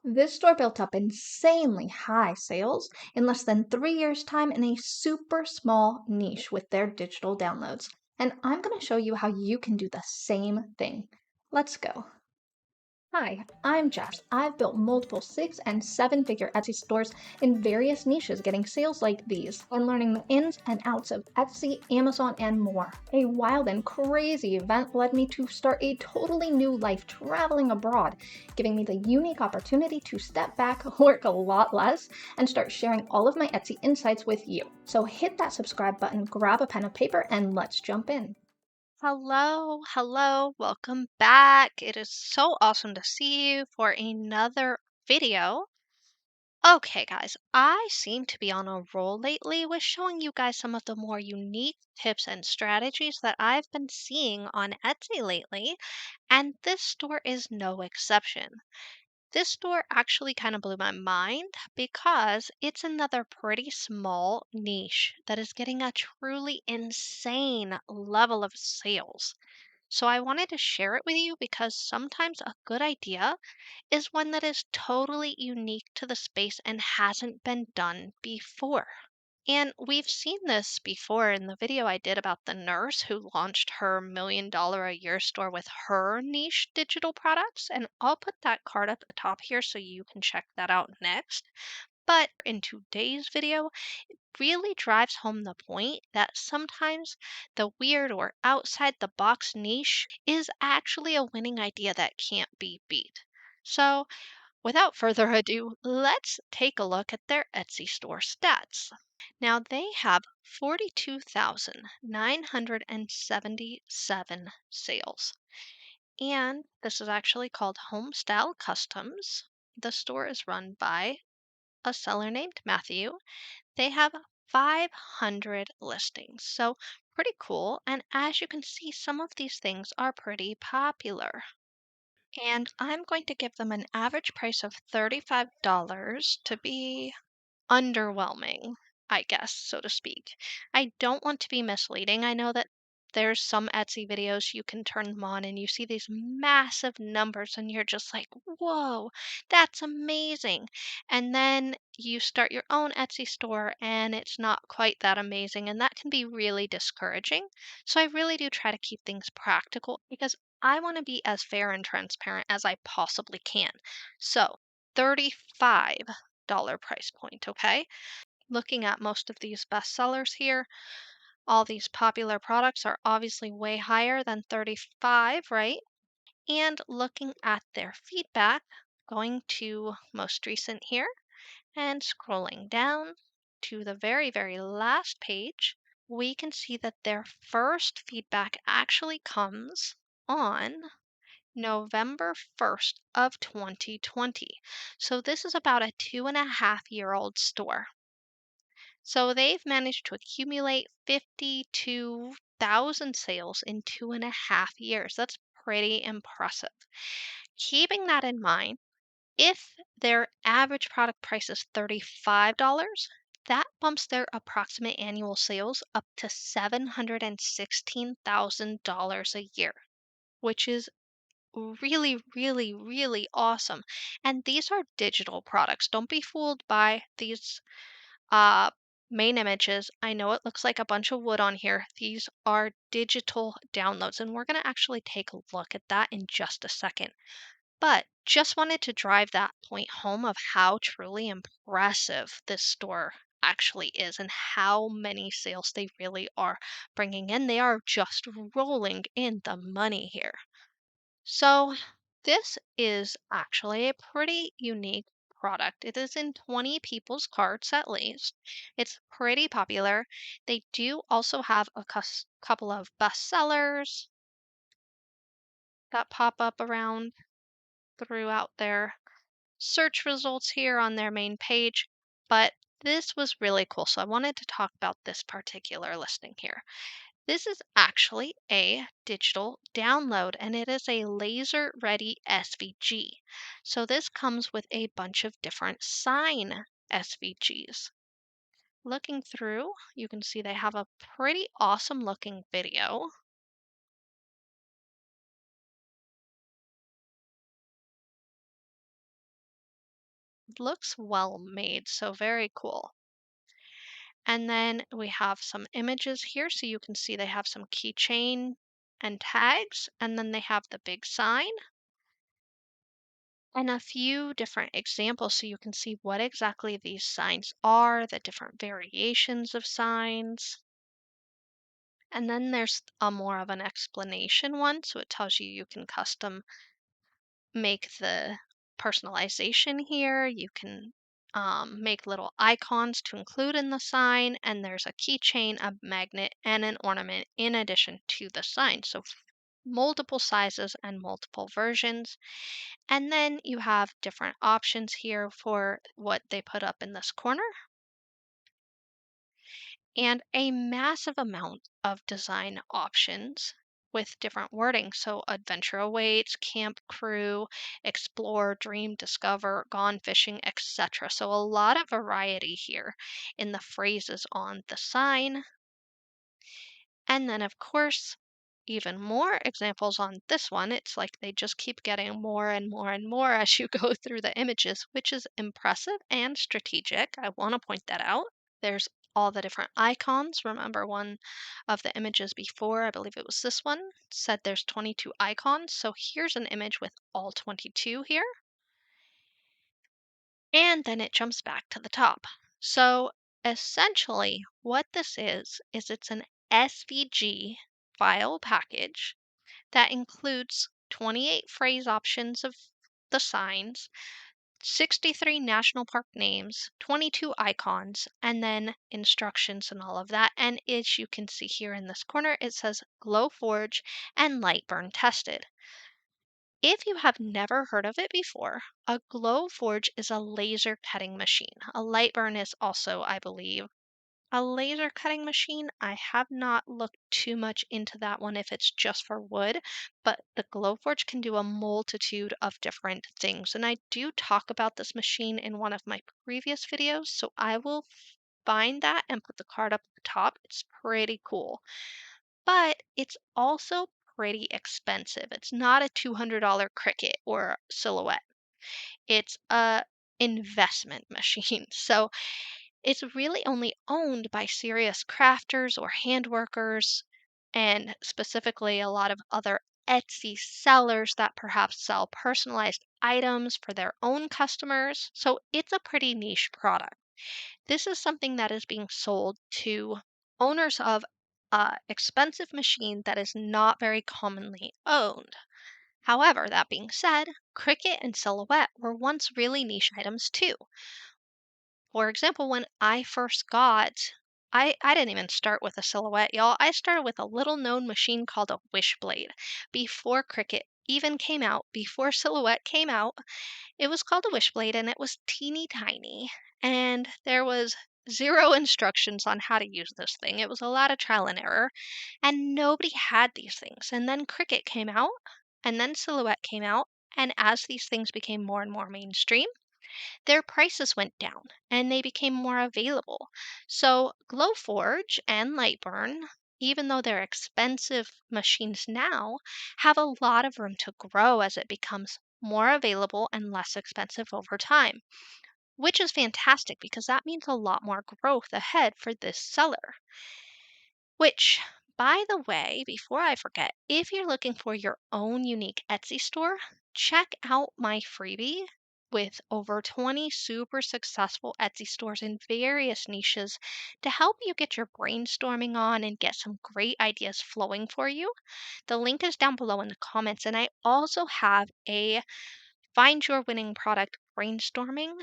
This store built up insanely high sales in less than 3 years' time in a super small niche with their digital downloads. And I'm going to show you how you can do the same thing. Let's go. Hi, I'm Jess. I've built multiple 6 and 7 figure Etsy stores in various niches, getting sales like these, and learning the ins and outs of Etsy, Amazon, and more. A wild and crazy event led me to start a totally new life traveling abroad, giving me the unique opportunity to step back, work a lot less, and start sharing all of my Etsy insights with you. So hit that subscribe button, grab a pen and paper, and let's jump in. Hello, welcome back. It is so awesome to see you for another video. Okay, guys, I seem to be on a roll lately with showing you guys some of the more unique tips and strategies that I've been seeing on Etsy lately, and this store is no exception. This store actually kind of blew my mind because it's another pretty small niche that is getting a truly insane level of sales. So I wanted to share it with you because sometimes a good idea is one that is totally unique to the space and hasn't been done before. And we've seen this before in the video I did about the nurse who launched her $1 million a year store with her niche digital products. And I'll put that card up at the top here so you can check that out next. But in today's video, really drives home the point that sometimes the weird or outside the box niche is actually a winning idea that can't be beat. So, without further ado, let's take a look at their Etsy store stats. Now, they have 42,977 sales. And this is actually called Homestyle Customs. The store is run by a seller named Matthew. They have 500 listings, so pretty cool. And as you can see, some of these things are pretty popular. And I'm going to give them an average price of $35 to be underwhelming, I guess, so to speak. I don't want to be misleading. I know that there's some Etsy videos you can turn them on and you see these massive numbers and you're just like, whoa, that's amazing. And then you start your own Etsy store and it's not quite that amazing. And that can be really discouraging. So I really do try to keep things practical because I want to be as fair and transparent as I possibly can. So, 35 price point, okay? Looking at most of these bestsellers here, all these popular products are obviously way higher than 35, right? And looking at their feedback, going to most recent here and scrolling down to the very last page, we can see that their first feedback actually comes on November 1st of 2020. So this is about a 2.5-year-old store. So they've managed to accumulate 52,000 sales in 2.5 years. That's pretty impressive. Keeping that in mind, if their average product price is $35, that bumps their approximate annual sales up to $716,000 a year, which is really awesome. And these are digital products. Don't be fooled by these uh, main images. I know it looks like a bunch of wood on here. These are digital downloads, and we're going to actually take a look at that in just a second. But just wanted to drive that point home of how truly impressive this store actually is and how many sales they really are bringing in. They are just rolling in the money here. So, this is actually a pretty unique product. It is in 20 people's carts at least. It's pretty popular. They do also have a couple of bestsellers that pop up around throughout their search results here on their main page, but this was really cool. So, I wanted to talk about this particular listing here. This is actually a digital download and it is a laser ready SVG. So this comes with a bunch of different sign SVGs. Looking through, you can see they have a pretty awesome looking video. looks well made, so very cool. And then we have some images here so you can see they have some keychain and tags, and then they have the big sign and a few different examples so you can see what exactly these signs are, the different variations of signs. And then there's a more of an explanation one, so it tells you you can custom make the personalization here. You can make little icons to include in the sign, and there's a keychain, a magnet, and an ornament in addition to the sign. So multiple sizes and multiple versions. And then you have different options here for what they put up in this corner and a massive amount of design options with different wording. So, adventure awaits, camp crew, explore, dream, discover, gone fishing, etc. So, a lot of variety here in the phrases on the sign. And then, of course, even more examples on this one. It's like they just keep getting more and more and more as you go through the images, which is impressive and strategic. I want to point that out. There's all the different icons. Remember one of the images before, I believe it was this one, said there's 22 icons. So here's an image with all 22 here. And then it jumps back to the top. So essentially, what this is it's an SVG file package that includes 28 phrase options of the signs, 63 national park names, 22 icons, and then instructions and all of that. And as you can see here in this corner, it says Glowforge and Lightburn tested. If you have never heard of it before, a Glowforge is a laser cutting machine. A Lightburn is also, I believe, a laser cutting machine. I have not looked too much into that one if it's just for wood, but the Glowforge can do a multitude of different things. And I do talk about this machine in one of my previous videos, so I will find that and put the card up at the top. It's pretty cool. But it's also pretty expensive. It's not a $200 Cricut or Silhouette. It's a investment machine. So it's really only owned by serious crafters or hand workers, and specifically a lot of other Etsy sellers that perhaps sell personalized items for their own customers. So it's a pretty niche product. This is something that is being sold to owners of a expensive machine that is not very commonly owned. However, that being said, Cricut and Silhouette were once really niche items too. For example, when I first got I didn't even start with a Silhouette, y'all. I started with a little known machine called a Wishblade. Before Cricut even came out, before Silhouette came out, it was called a Wishblade and it was teeny tiny. And there was zero instructions on how to use this thing. It was a lot of trial and error, and nobody had these things. And then Cricut came out, and then Silhouette came out, and as these things became more and more mainstream, their prices went down and they became more available. So, Glowforge and Lightburn, even though they're expensive machines now, have a lot of room to grow as it becomes more available and less expensive over time, which is fantastic because that means a lot more growth ahead for this seller. Which, by the way, before I forget, if you're looking for your own unique Etsy store, check out my freebie with over 20 super successful Etsy stores in various niches to help you get your brainstorming on and get some great ideas flowing for you. The link is down below in the comments, and I also have a Find Your Winning Product brainstorming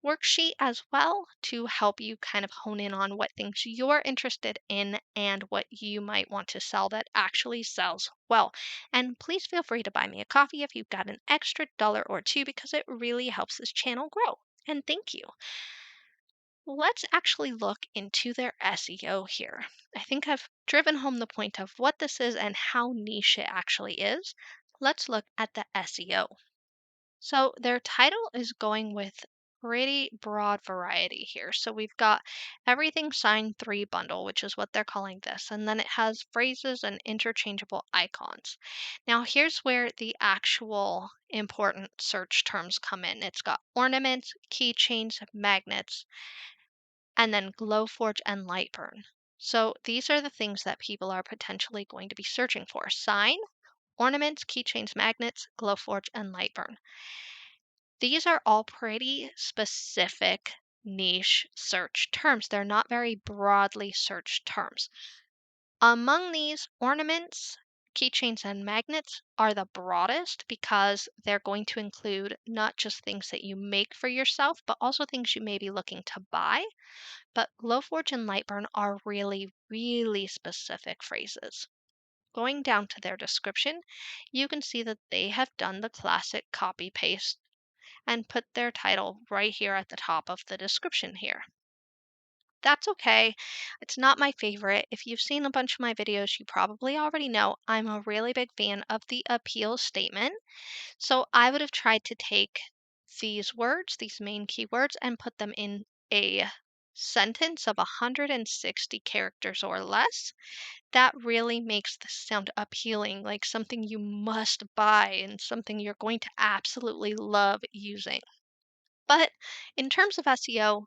worksheet as well to help you kind of hone in on what things you're interested in and what you might want to sell that actually sells well. And please feel free to buy me a coffee if you've got an extra dollar or two because it really helps this channel grow. And thank you. Let's actually look into their SEO here. I think I've driven home the point of what this is and how niche it actually is. Let's look at the SEO. So their title is going with pretty broad variety here. So we've got everything sign 3 bundle, which is what they're calling this, and then it has phrases and interchangeable icons. Now, here's where the actual important search terms come in. It's got ornaments, keychains, magnets, and then Glowforge and Lightburn. So these are the things that people are potentially going to be searching for: sign, ornaments, keychains, magnets, Glowforge, and Lightburn. These are all pretty specific niche search terms. They're not very broadly searched terms. Among these, ornaments, keychains, and magnets are the broadest because they're going to include not just things that you make for yourself, but also things you may be looking to buy. But Glowforge and Lightburn are really, really specific phrases. Going down to their description, you can see that they have done the classic copy paste and put their title right here at the top of the description here. That's okay. It's not my favorite. If you've seen a bunch of my videos, you probably already know I'm a really big fan of the appeal statement. So I would have tried to take these words, these main keywords, and put them in a sentence of 160 characters or less. That really makes this sound appealing, like something you must buy and something you're going to absolutely love using. But in terms of SEO,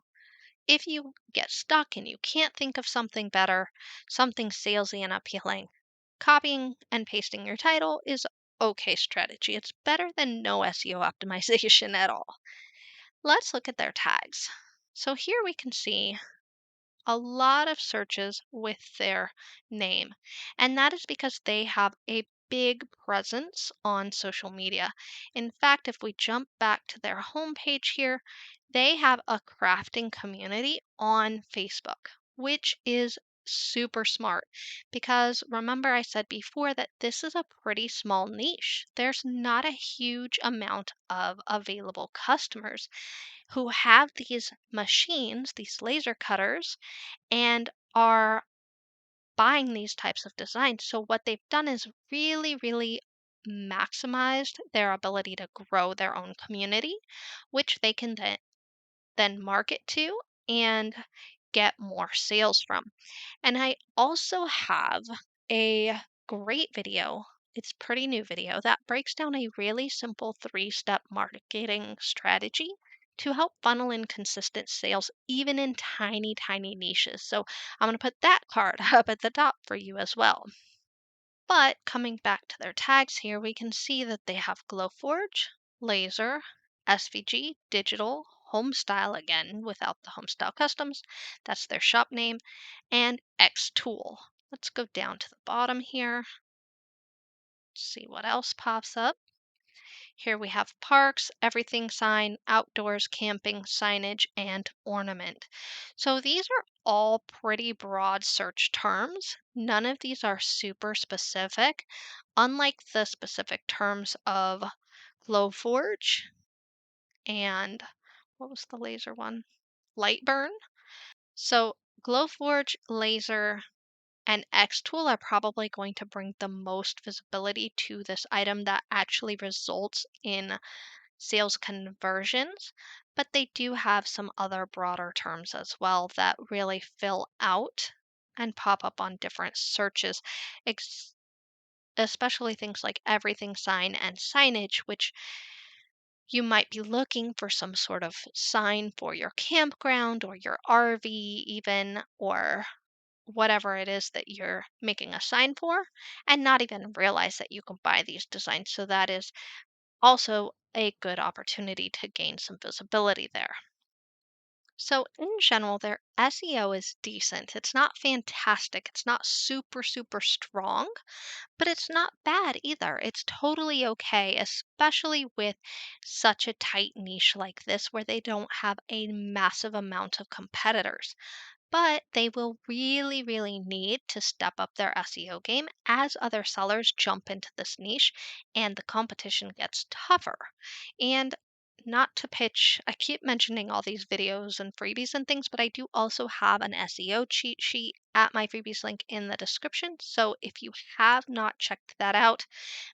if you get stuck and you can't think of something better, something salesy and appealing, copying and pasting your title is okay strategy. It's better than no SEO optimization at all. Let's look at their tags. So here we can see a lot of searches with their name. And that is because they have a big presence on social media. In fact, if we jump back to their homepage here, they have a crafting community on Facebook, which is super smart because remember I said before that this is a pretty small niche. There's not a huge amount of available customers who have these machines, these laser cutters, and are buying these types of designs. So what they've done is really, really maximized their ability to grow their own community, which they can then market to and get more sales from. And I also have a great video. It's pretty new video that breaks down a really simple 3-step marketing strategy to help funnel in consistent sales, even in tiny, tiny niches. So I'm going to put that card up at the top for you as well. But coming back to their tags here, we can see that they have Glowforge, Laser, SVG, Digital, Homestyle again without the Homestyle Customs. That's their shop name, and X Tool. Let's go down to the bottom here, see what else pops up. Here we have parks, everything sign, outdoors, camping, signage, and ornament. So these are all pretty broad search terms. None of these are super specific, unlike the specific terms of Glowforge and what was the laser one? Lightburn. So Glowforge, laser, and X-Tool are probably going to bring the most visibility to this item that actually results in sales conversions, but they do have some other broader terms as well that really fill out and pop up on different searches, ex- especially things like everything sign and signage, which you might be looking for some sort of sign for your campground or your RV, even, or whatever it is that you're making a sign for, and not even realize that you can buy these designs. So that is also a good opportunity to gain some visibility there. So, in general, their SEO is decent. It's not fantastic. It's not super, super strong, but it's not bad either. It's totally okay, especially with such a tight niche like this where they don't have a massive amount of competitors. But they will really, really need to step up their SEO game as other sellers jump into this niche and the competition gets tougher. And not to pitch, I keep mentioning all these videos and freebies and things, but I do also have an SEO cheat sheet at my freebies link in the description. So if you have not checked that out,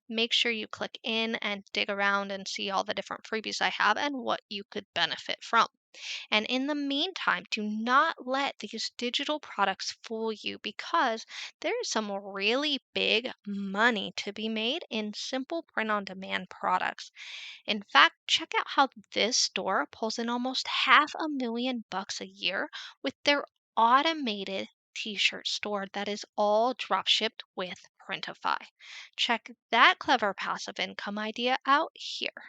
make sure you click in and dig around and see all the different freebies I have and what you could benefit from. And in the meantime, do not let these digital products fool you because there is some really big money to be made in simple print on demand products. In fact, check out how this store pulls in almost $500,000 a year with their automated t-shirt store that is all drop shipped with Printify. Check that clever passive income idea out here.